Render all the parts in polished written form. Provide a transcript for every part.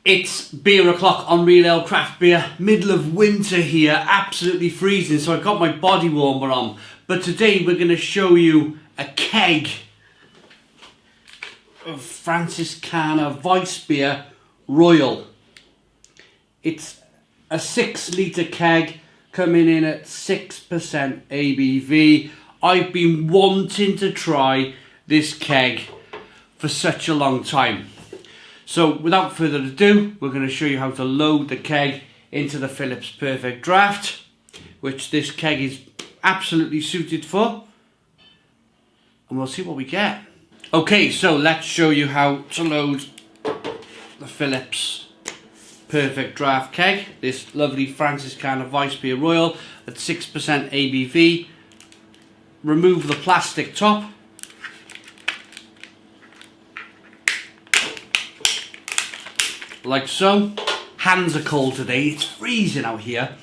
It's beer o'clock on Real Ale Craft Beer, middle of winter here, absolutely freezing, so I've got my body warmer on. But today we're going to show you a keg of Franziskaner Weissbier Royal. It's a 6 litre keg coming in at 6% ABV. I've been wanting to try this keg for such a long time. So without further ado, we're going to show you how to load the keg into the Philips Perfect Draft, which this keg is absolutely suited for, and we'll see what we get. Okay, so let's show you how to load the Philips Perfect Draft keg, this lovely Franziskaner Weissbier Royal at 6% ABV. Remove the plastic top. Like so. Hands are cold today, it's freezing out here.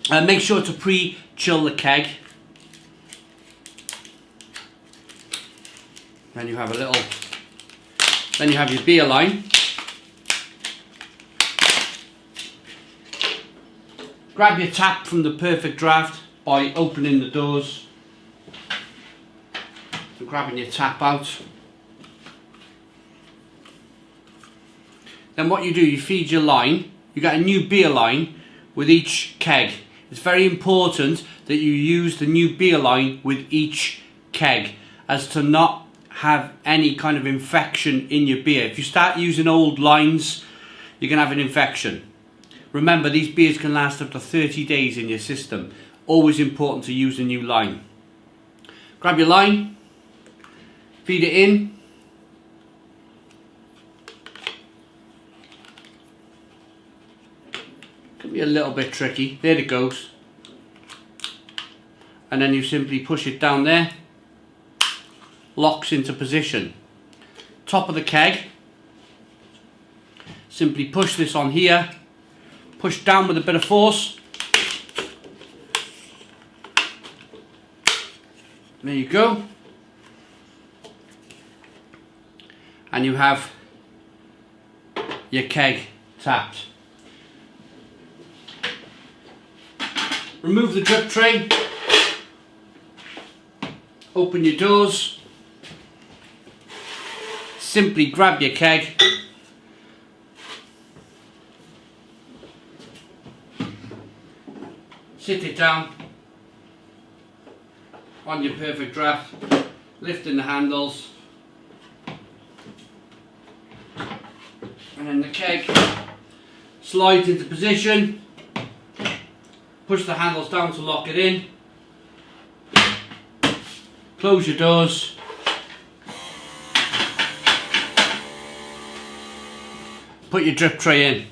Make sure to pre-chill the keg. Then you have then you have your beer line. Grab your tap from the Perfect Draft by opening the doors and grabbing your tap out. Then what you do, you feed your line. You get a new beer line with each keg. It's very important that you use the new beer line with each keg, as to not have any kind of infection in your beer. If you start using old lines, you're going to have an infection. Remember, these beers can last up to 30 days in your system. Always important to use a new line. Grab your line, feed it in. Can be a little bit tricky. There it goes. And then you simply push it down there. Locks into position. Top of the keg. Simply push this on here. Push down with a bit of force. There you go. And you have your keg tapped. Remove the drip tray. Open your doors. Simply grab your keg. Sit it down on your Perfect Draft, lifting the handles, and then the keg slides into position. Push the handles down to lock it in. Close your doors. Put your drip tray in.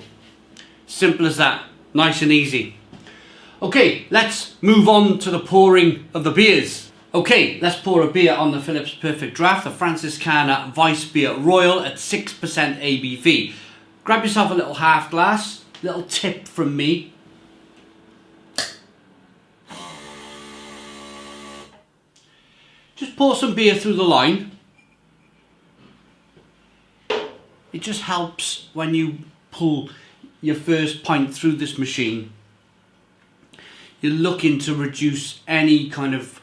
Simple as that. Nice and easy. Okay, let's move on to the pouring of the beers. Okay, let's pour a beer on the Philips Perfect Draft, the Franziskaner Weissbier Royal at 6% ABV. Grab yourself a little half glass. Little tip from me. Just pour some beer through the line. It just helps when you pull your first pint through this machine. You're looking to reduce any kind of,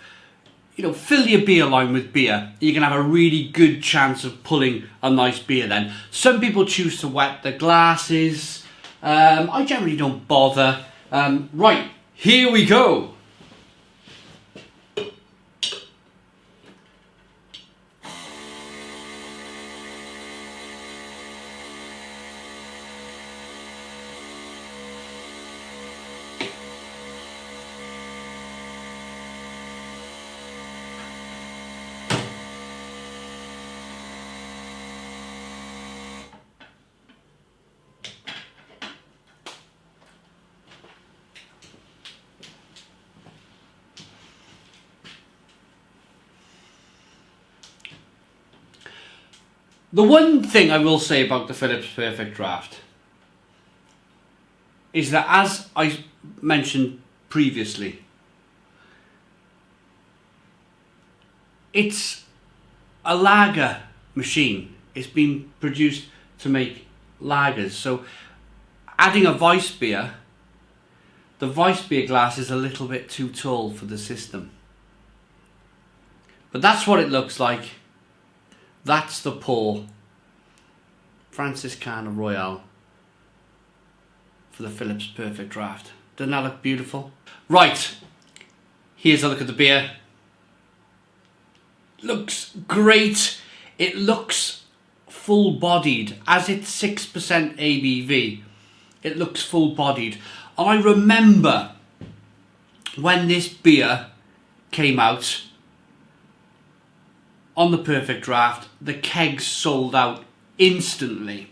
fill your beer line with beer. You're going to have a really good chance of pulling a nice beer then. Some people choose to wet their glasses. I generally don't bother. Right, here we go. The one thing I will say about the Philips Perfect Draft is that, as I mentioned previously, it's a lager machine. It's been produced to make lagers. So adding a Weissbier, the Weissbier glass is a little bit too tall for the system. But that's what it looks like. That's the pour. Franziskaner Royal for the Philips Perfect Draft. Doesn't that look beautiful? Right, here's a look at the beer. Looks great. It looks full-bodied. As it's 6% ABV, it looks full-bodied. I remember when this beer came out on the Perfect Draft, the kegs sold out instantly.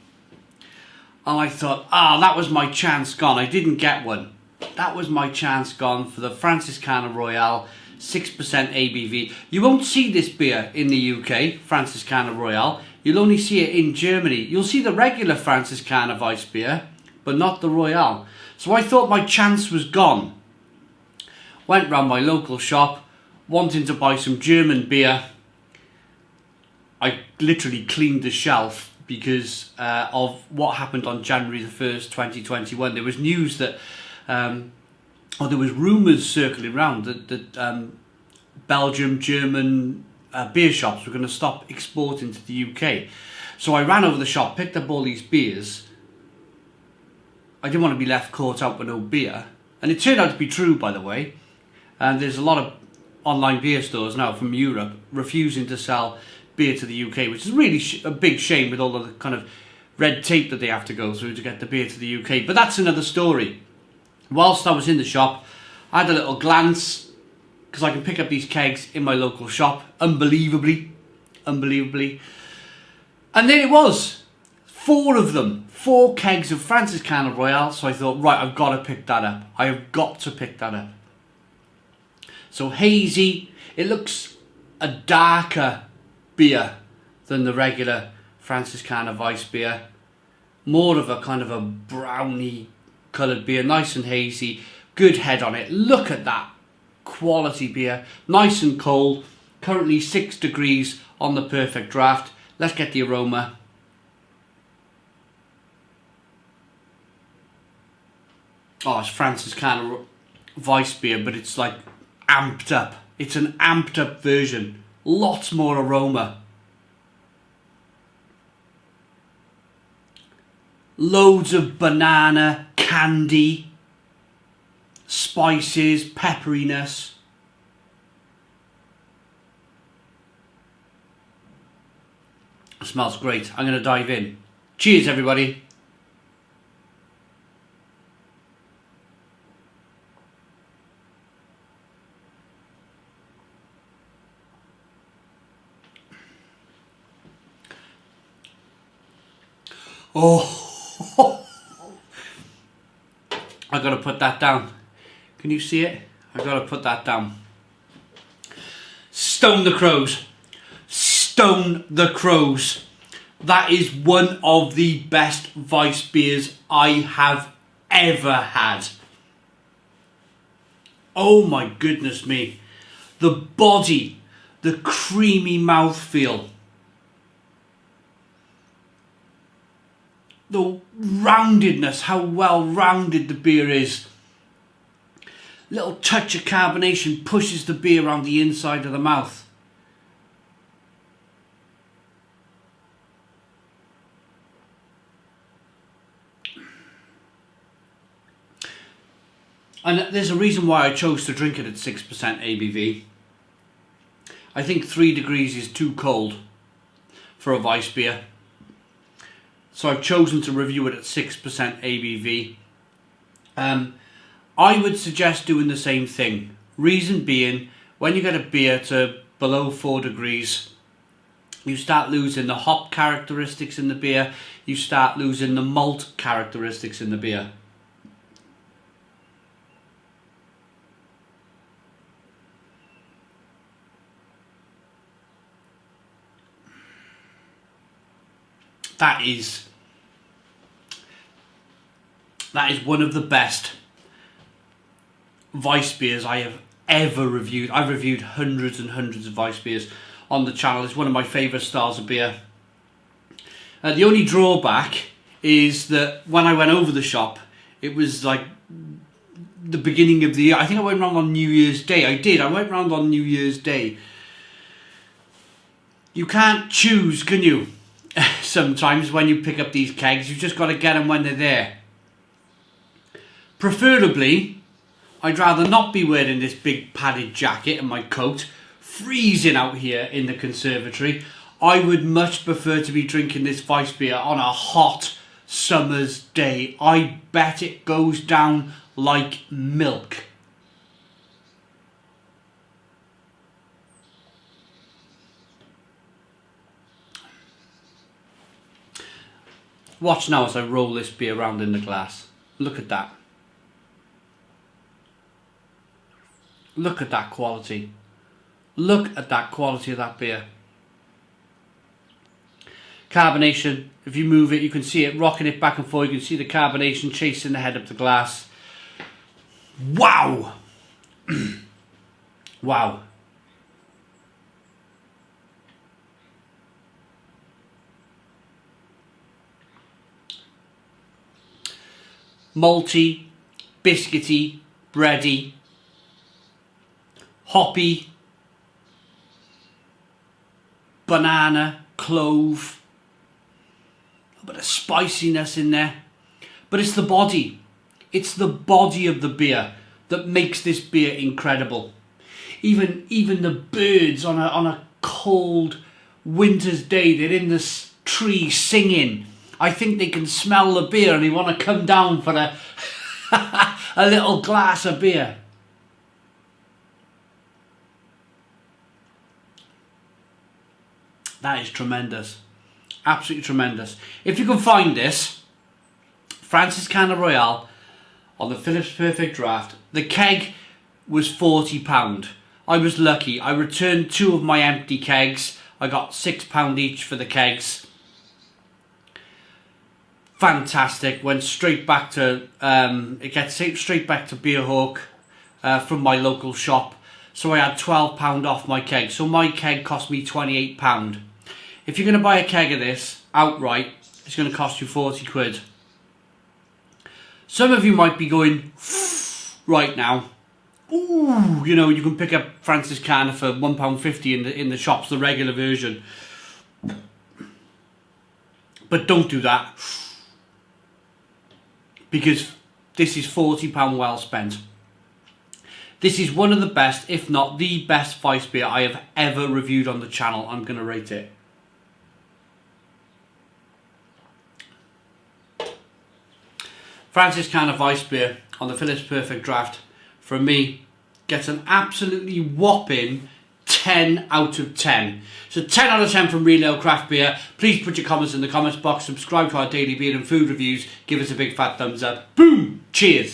And I thought, that was my chance gone. I didn't get one. That was my chance gone for the Franziskaner Royal, 6% ABV. You won't see this beer in the UK, Franziskaner Royal. You'll only see it in Germany. You'll see the regular Franziskaner Weissbier, but not the Royal. So I thought my chance was gone. Went round my local shop, wanting to buy some German beer. I literally cleaned the shelf because of what happened on January the 1st, 2021. There was news that, or there was rumours circling around that Belgium, German beer shops were going to stop exporting to the UK. So I ran over the shop, picked up all these beers. I didn't want to be left caught out with no beer. And it turned out to be true, by the way. And there's a lot of online beer stores now from Europe refusing to sell beer to the UK, which is really a big shame with all of the kind of red tape that they have to go through to get the beer to the UK. But that's another story. Whilst I was in the shop, I had a little glance, because I can pick up these kegs in my local shop, unbelievably. And there it was, 4 of them, 4 kegs of Franziskaner Royal. So I thought, right, I've got to pick that up. I have got to pick that up. So hazy, it looks a darker beer than the regular Franziskaner Weissbier. More of a kind of a browny coloured beer, nice and hazy, good head on it. Look at that quality beer, nice and cold, currently 6 degrees on the Perfect Draft. Let's get the aroma. Oh, it's Franziskaner Weissbier, but it's like amped up. It's an amped up version. Lots more aroma. Loads of banana, candy, spices, pepperiness. It smells great. I'm going to dive in. Cheers, everybody. Oh, I gotta put that down. Can you see it? I gotta put that down. Stone the Crows. Stone the Crows. That is one of the best Weissbiers I have ever had. Oh my goodness me. The body, the creamy mouthfeel. The roundedness, how well rounded the beer is. Little touch of carbonation pushes the beer around the inside of the mouth. And there's a reason why I chose to drink it at 6% ABV. I think 3 degrees is too cold for a Weissbier. So I've chosen to review it at 6% ABV. I would suggest doing the same thing. Reason being, when you get a beer to below 4 degrees, you start losing the hop characteristics in the beer. You start losing the malt characteristics in the beer. That is one of the best Weissbiers I have ever reviewed. I've reviewed hundreds and hundreds of Weissbiers on the channel. It's one of my favourite styles of beer. The only drawback is that when I went over the shop, it was like the beginning of the year. I think I went round on New Year's Day. I went round on New Year's Day. You can't choose, can you? Sometimes when you pick up these kegs, you've just got to get them when they're there. Preferably, I'd rather not be wearing this big padded jacket and my coat, freezing out here in the conservatory. I would much prefer to be drinking this Weissbier on a hot summer's day. I bet it goes down like milk. Watch now as I roll this beer around in the glass. Look at that. Look at that quality. Look at that quality of that beer. Carbonation, if you move it, you can see it rocking it back and forth. You can see the carbonation chasing the head of the glass. Wow! Wow. Malty, biscuity, bready, hoppy, banana, clove, a bit of spiciness in there. But it's the body. It's the body of the beer that makes this beer incredible. Even the birds on a cold winter's day, they're in this tree singing. I think they can smell the beer and they want to come down for a a little glass of beer. That is tremendous. Absolutely tremendous. If you can find this, Franziskaner Royal on the Phillips Perfect Draft, the keg was £40. I was lucky. I returned 2 of my empty kegs. I got £6 each for the kegs. Fantastic. Went straight back to it gets straight back to Beerhawk from my local shop. So I had £12 off my keg. So my keg cost me £28. If you're going to buy a keg of this outright, it's going to cost you 40 quid. Some of you might be going right now, ooh, you know, you can pick up Franziskaner for £1.50 in the shops, the regular version. But don't do that, because this is £40 well spent. This is one of the best, if not the best Weissbier I have ever reviewed on the channel. I'm going to rate it. Franziskaner Weissbier on the Phillips Perfect Draft, from me, gets an absolutely whopping 10 out of 10. So 10 out of 10 from Real Ale Craft Beer. Please put your comments in the comments box. Subscribe to our daily beer and food reviews. Give us a big fat thumbs up. Boom! Cheers!